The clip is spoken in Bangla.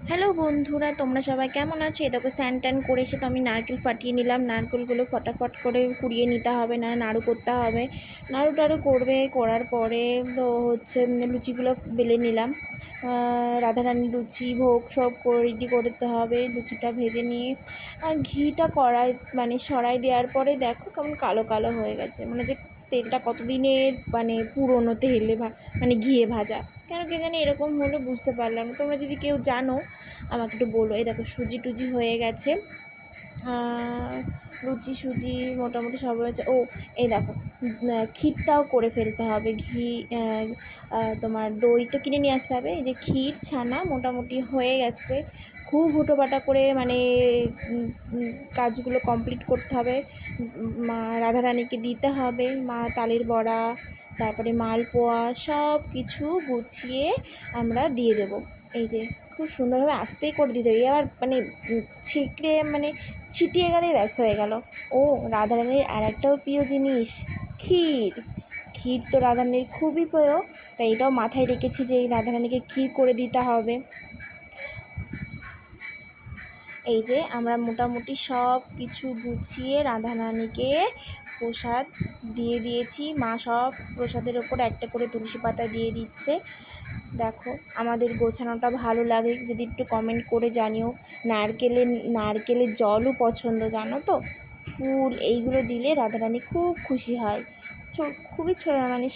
হ্যালো বন্ধুরা, তোমরা সবাই কেমন আছো? এই দেখো স্যান ট্যান করে এসে তো আমি নারকেল ফাটিয়ে নিলাম। নারকেলগুলো ফটাফট করে কুড়িয়ে নিতে হবে, না নাড়ু করতে হবে। নাড়ু টাড়ু করার পরে তো হচ্ছে লুচিগুলো বেলে নিলাম। রাধারানী লুচি ভোগ সব রেডি করতে হবে। লুচিটা ভেজে নিয়ে ঘিটা কড়াই মানে সরাই দেওয়ার পরে দেখো কেমন কালো কালো হয়ে গেছে, মানে যে তেলটা কতদিনের মানে পুরনো তেলে মানে ঘিয়ে ভাজা। কেন কে জানি এরকম হলো, বুঝতে পারলাম না। তোমরা যদি কেউ জানো আমাকে একটু বলো। এই দেখো সুজি টুজি হয়ে গেছে, লুচি সুজি মোটামুটি সব হয়েছে। ও এই দেখো ক্ষীরটাও করে ফেলতে হবে। তোমার দই তো কিনে নিয়ে আসতে হবে। এই যে ক্ষীর ছানা মোটামুটি হয়ে গেছে। খুব হুটোপাটা করে মানে কাজগুলো কমপ্লিট করতে হবে। মা রাধারানীকে দিতে হবে, মা তালের বড়া তারপরে মালপোয়া সব কিছু গুছিয়ে আমরা দিয়ে দেবো। এই যে খুব সুন্দরভাবে আস্তেই করে দিতে হবে। এবার মানে ছিকড়ে মানে ছিটিয়ে গেলেই ব্যস্ত হয়ে গেল। ও রাধারানীর আর একটাও প্রিয় জিনিস ক্ষীর। ক্ষীর তো রাধারানীর খুবই প্রিয়, তাই এটাও মাথায় রেখেছি যে এই রাধারানীকে ক্ষীর করে দিতে হবে। এই যে আমরা মোটামুটি সব কিছু গুছিয়ে রাধারানীকে প্রসাদ দিয়ে দিয়েছি। মা সব প্রসাদের ওপর একটা করে তুলসী পাতা দিয়ে দিচ্ছে। দেখো আমাদের গোছানোটা ভালো লাগে যদি একটু কমেন্ট করে জানিও। নারকেলের জলও পছন্দ, জানো তো। ফুল এইগুলো দিলে রাধারানী খুব খুশি হয়। খুবই মানে